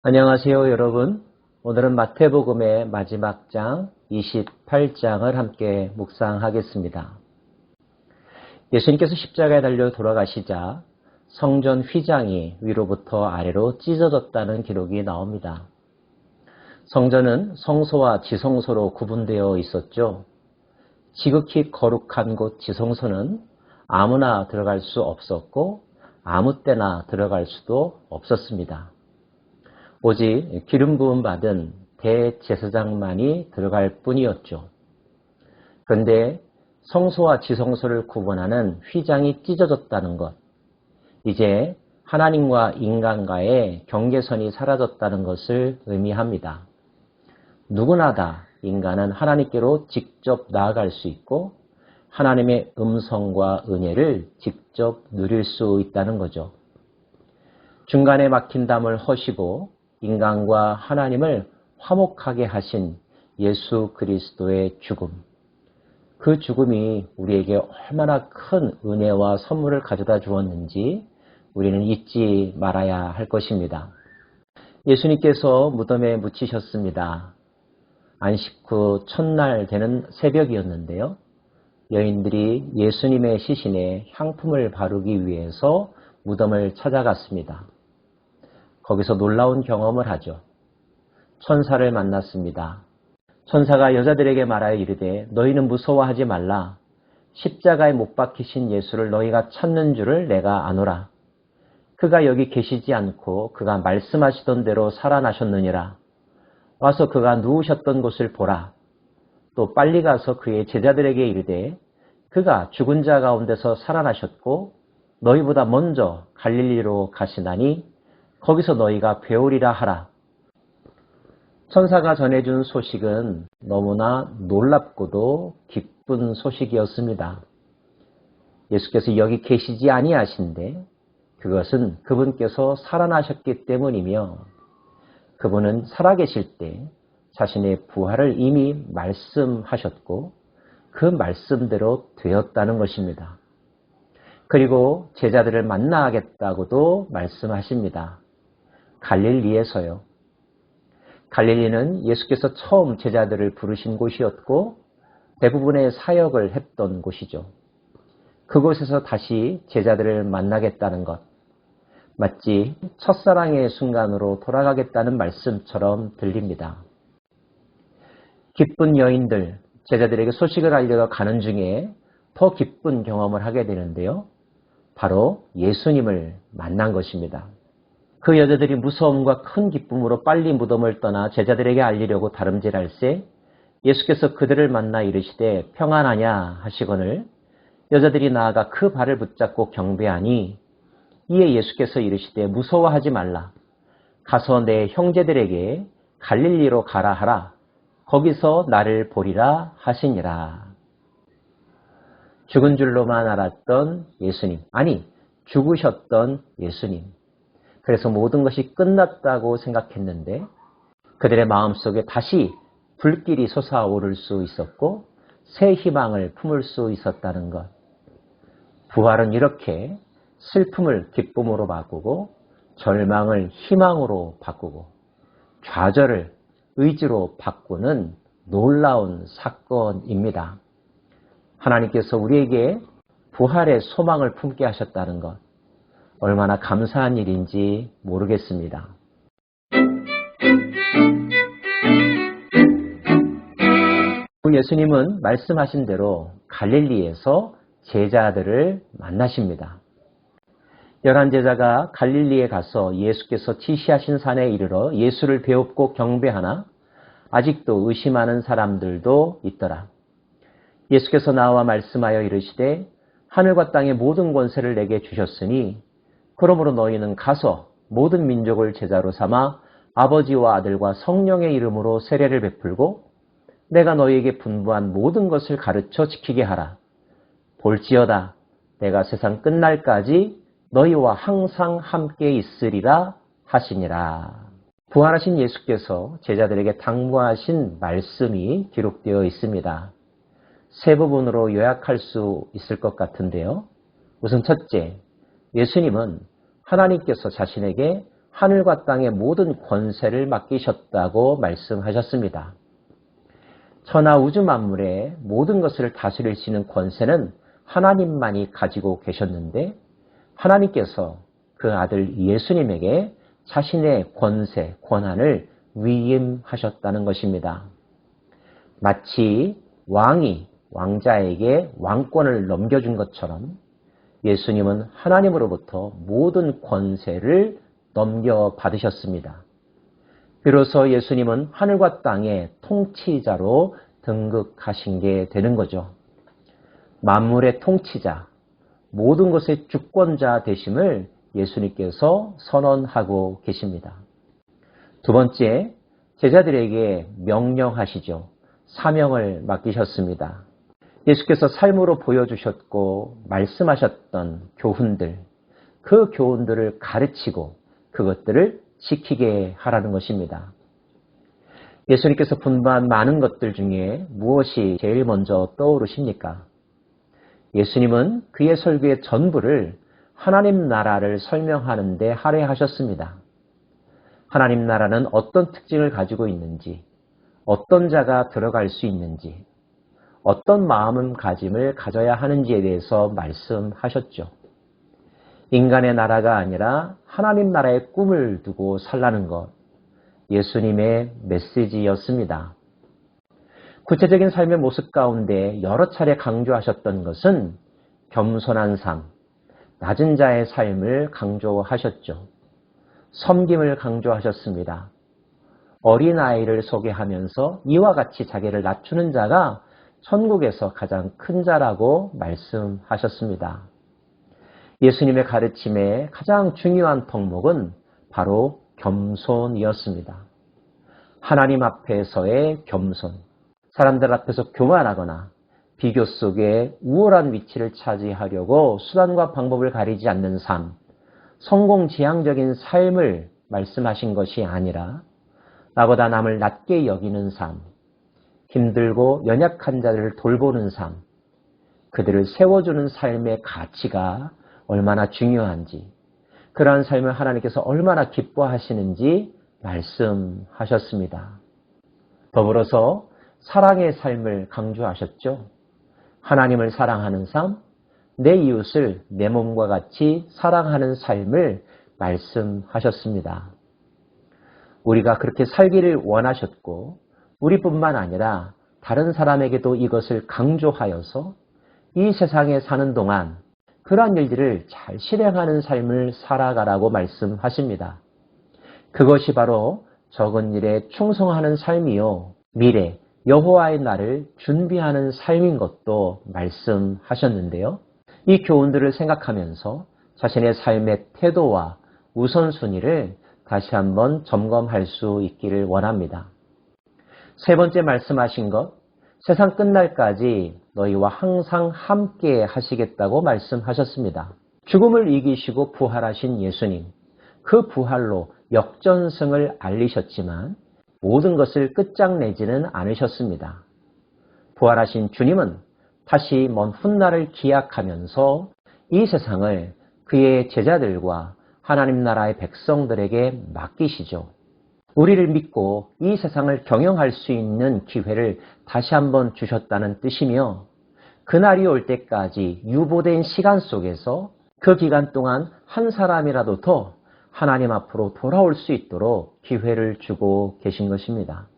안녕하세요, 여러분. 오늘은 마태복음의 마지막 장 28장을 함께 묵상하겠습니다. 예수님께서 십자가에 달려 돌아가시자 성전 휘장이 위로부터 아래로 찢어졌다는 기록이 나옵니다. 성전은 성소와 지성소로 구분되어 있었죠. 지극히 거룩한 곳 지성소는 아무나 들어갈 수 없었고 아무 때나 들어갈 수도 없었습니다. 오직 기름 부음 받은 대제사장만이 들어갈 뿐이었죠. 그런데 성소와 지성소를 구분하는 휘장이 찢어졌다는 것, 이제 하나님과 인간과의 경계선이 사라졌다는 것을 의미합니다. 누구나 다 인간은 하나님께로 직접 나아갈 수 있고 하나님의 음성과 은혜를 직접 누릴 수 있다는 거죠. 중간에 막힌 담을 허시고 인간과 하나님을 화목하게 하신 예수 그리스도의 죽음. 그 죽음이 우리에게 얼마나 큰 은혜와 선물을 가져다 주었는지 우리는 잊지 말아야 할 것입니다. 예수님께서 무덤에 묻히셨습니다. 안식 후 첫날 되는 새벽이었는데요. 여인들이 예수님의 시신에 향품을 바르기 위해서 무덤을 찾아갔습니다. 거기서 놀라운 경험을 하죠. 천사를 만났습니다. 천사가 여자들에게 말하여 이르되 너희는 무서워하지 말라. 십자가에 못 박히신 예수를 너희가 찾는 줄을 내가 아노라. 그가 여기 계시지 않고 그가 말씀하시던 대로 살아나셨느니라. 와서 그가 누우셨던 곳을 보라. 또 빨리 가서 그의 제자들에게 이르되 그가 죽은 자 가운데서 살아나셨고 너희보다 먼저 갈릴리로 가시나니 거기서 너희가 배우리라 하라. 천사가 전해준 소식은 너무나 놀랍고도 기쁜 소식이었습니다. 예수께서 여기 계시지 아니하신데 그것은 그분께서 살아나셨기 때문이며 그분은 살아계실 때 자신의 부활을 이미 말씀하셨고 그 말씀대로 되었다는 것입니다. 그리고 제자들을 만나겠다고도 말씀하십니다. 갈릴리에서요. 갈릴리는 예수께서 처음 제자들을 부르신 곳이었고 대부분의 사역을 했던 곳이죠. 그곳에서 다시 제자들을 만나겠다는 것, 마치 첫사랑의 순간으로 돌아가겠다는 말씀처럼 들립니다. 기쁜 여인들, 제자들에게 소식을 알려러 가는 중에 더 기쁜 경험을 하게 되는데요. 바로 예수님을 만난 것입니다. 그 여자들이 무서움과 큰 기쁨으로 빨리 무덤을 떠나 제자들에게 알리려고 다름질할새 예수께서 그들을 만나 이르시되 평안하냐 하시거늘 여자들이 나아가 그 발을 붙잡고 경배하니 이에 예수께서 이르시되 무서워하지 말라. 가서 내 형제들에게 갈릴리로 가라 하라. 거기서 나를 보리라 하시니라. 죽은 줄로만 알았던 예수님, 아니 죽으셨던 예수님. 그래서 모든 것이 끝났다고 생각했는데 그들의 마음속에 다시 불길이 솟아오를 수 있었고 새 희망을 품을 수 있었다는 것. 부활은 이렇게 슬픔을 기쁨으로 바꾸고 절망을 희망으로 바꾸고 좌절을 의지로 바꾸는 놀라운 사건입니다. 하나님께서 우리에게 부활의 소망을 품게 하셨다는 것, 얼마나 감사한 일인지 모르겠습니다. 예수님은 말씀하신 대로 갈릴리에서 제자들을 만나십니다. 11제자가 갈릴리에 가서 예수께서 지시하신 산에 이르러 예수를 배웁고 경배하나 아직도 의심하는 사람들도 있더라. 예수께서 나와 말씀하여 이르시되 하늘과 땅의 모든 권세를 내게 주셨으니 그러므로 너희는 가서 모든 민족을 제자로 삼아 아버지와 아들과 성령의 이름으로 세례를 베풀고 내가 너희에게 분부한 모든 것을 가르쳐 지키게 하라. 볼지어다 내가 세상 끝날까지 너희와 항상 함께 있으리라 하시니라. 부활하신 예수께서 제자들에게 당부하신 말씀이 기록되어 있습니다. 세 부분으로 요약할 수 있을 것 같은데요. 우선 첫째, 예수님은 하나님께서 자신에게 하늘과 땅의 모든 권세를 맡기셨다고 말씀하셨습니다. 천하 우주 만물의 모든 것을 다스릴 수 있는 권세는 하나님만이 가지고 계셨는데 하나님께서 그 아들 예수님에게 자신의 권세, 권한을 위임하셨다는 것입니다. 마치 왕이 왕자에게 왕권을 넘겨준 것처럼 예수님은 하나님으로부터 모든 권세를 넘겨받으셨습니다. 비로소 예수님은 하늘과 땅의 통치자로 등극하신 게 되는 거죠. 만물의 통치자, 모든 것의 주권자 되심을 예수님께서 선언하고 계십니다. 두 번째, 제자들에게 명령하시죠. 사명을 맡기셨습니다. 예수께서 삶으로 보여주셨고 말씀하셨던 교훈들, 그 교훈들을 가르치고 그것들을 지키게 하라는 것입니다. 예수님께서 분부한 많은 것들 중에 무엇이 제일 먼저 떠오르십니까? 예수님은 그의 설교의 전부를 하나님 나라를 설명하는 데 할애하셨습니다. 하나님 나라는 어떤 특징을 가지고 있는지, 어떤 자가 들어갈 수 있는지, 어떤 마음가짐을 가져야 하는지에 대해서 말씀하셨죠. 인간의 나라가 아니라 하나님 나라의 꿈을 두고 살라는 것, 예수님의 메시지였습니다. 구체적인 삶의 모습 가운데 여러 차례 강조하셨던 것은 겸손한 삶, 낮은 자의 삶을 강조하셨죠. 섬김을 강조하셨습니다. 어린아이를 소개하면서 이와 같이 자기를 낮추는 자가 천국에서 가장 큰 자라고 말씀하셨습니다. 예수님의 가르침의 가장 중요한 덕목은 바로 겸손이었습니다. 하나님 앞에서의 겸손, 사람들 앞에서 교만하거나 비교 속에 우월한 위치를 차지하려고 수단과 방법을 가리지 않는 삶, 성공지향적인 삶을 말씀하신 것이 아니라 나보다 남을 낮게 여기는 삶, 힘들고 연약한 자들을 돌보는 삶, 그들을 세워주는 삶의 가치가 얼마나 중요한지, 그러한 삶을 하나님께서 얼마나 기뻐하시는지 말씀하셨습니다. 더불어서 사랑의 삶을 강조하셨죠. 하나님을 사랑하는 삶, 내 이웃을 내 몸과 같이 사랑하는 삶을 말씀하셨습니다. 우리가 그렇게 살기를 원하셨고 우리뿐만 아니라 다른 사람에게도 이것을 강조하여서 이 세상에 사는 동안 그러한 일들을 잘 실행하는 삶을 살아가라고 말씀하십니다. 그것이 바로 적은 일에 충성하는 삶이요, 미래 여호와의 날을 준비하는 삶인 것도 말씀하셨는데요. 이 교훈들을 생각하면서 자신의 삶의 태도와 우선순위를 다시 한번 점검할 수 있기를 원합니다. 세 번째 말씀하신 것, 세상 끝날까지 너희와 항상 함께 하시겠다고 말씀하셨습니다. 죽음을 이기시고 부활하신 예수님, 그 부활로 역전승을 알리셨지만 모든 것을 끝장내지는 않으셨습니다. 부활하신 주님은 다시 먼 훗날을 기약하면서 이 세상을 그의 제자들과 하나님 나라의 백성들에게 맡기시죠. 우리를 믿고 이 세상을 경영할 수 있는 기회를 다시 한번 주셨다는 뜻이며 그날이 올 때까지 유보된 시간 속에서 그 기간 동안 한 사람이라도 더 하나님 앞으로 돌아올 수 있도록 기회를 주고 계신 것입니다.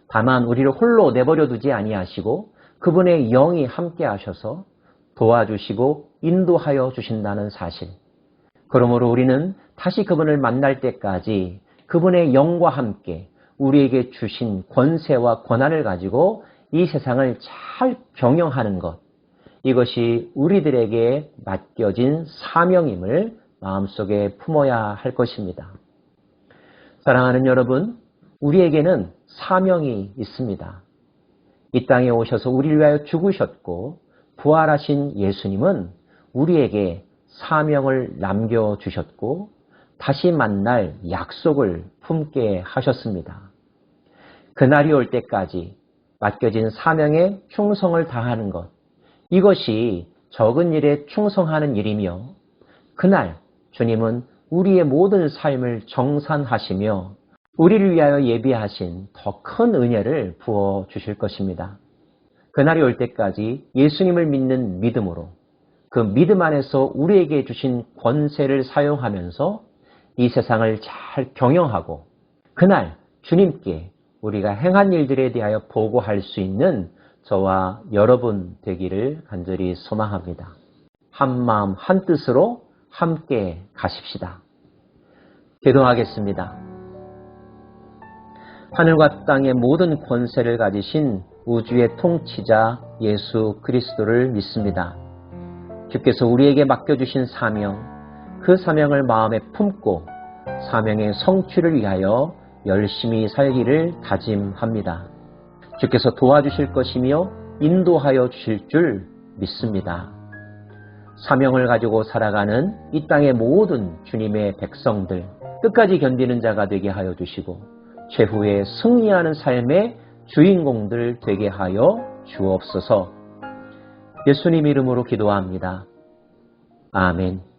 다만 우리를 홀로 내버려 두지 아니하시고 그분의 영이 함께 하셔서 도와주시고 인도하여 주신다는 사실. 그러므로 우리는 다시 그분을 만날 때까지 그분의 영과 함께 우리에게 주신 권세와 권한을 가지고 이 세상을 잘 경영하는 것, 이것이 우리들에게 맡겨진 사명임을 마음속에 품어야 할 것입니다. 사랑하는 여러분, 우리에게는 사명이 있습니다. 이 땅에 오셔서 우리를 위하여 죽으셨고 부활하신 예수님은 우리에게 사명을 남겨주셨고 다시 만날 약속을 품게 하셨습니다. 그날이 올 때까지 맡겨진 사명에 충성을 다하는 것, 이것이 적은 일에 충성하는 일이며 그날 주님은 우리의 모든 삶을 정산하시며 우리를 위하여 예비하신 더 큰 은혜를 부어 주실 것입니다. 그날이 올 때까지 예수님을 믿는 믿음으로 그 믿음 안에서 우리에게 주신 권세를 사용하면서 이 세상을 잘 경영하고 그날 주님께 우리가 행한 일들에 대하여 보고할 수 있는 저와 여러분 되기를 간절히 소망합니다. 한 마음 한 뜻으로 함께 가십시다. 기도하겠습니다. 하늘과 땅의 모든 권세를 가지신 우주의 통치자 예수 그리스도를 믿습니다. 주께서 우리에게 맡겨주신 사명, 그 사명을 마음에 품고 사명의 성취를 위하여 열심히 살기를 다짐합니다. 주께서 도와주실 것이며 인도하여 주실 줄 믿습니다. 사명을 가지고 살아가는 이 땅의 모든 주님의 백성들, 끝까지 견디는 자가 되게 하여 주시고 최후에 승리하는 삶의 주인공들 되게 하여 주옵소서. 예수님 이름으로 기도합니다. 아멘.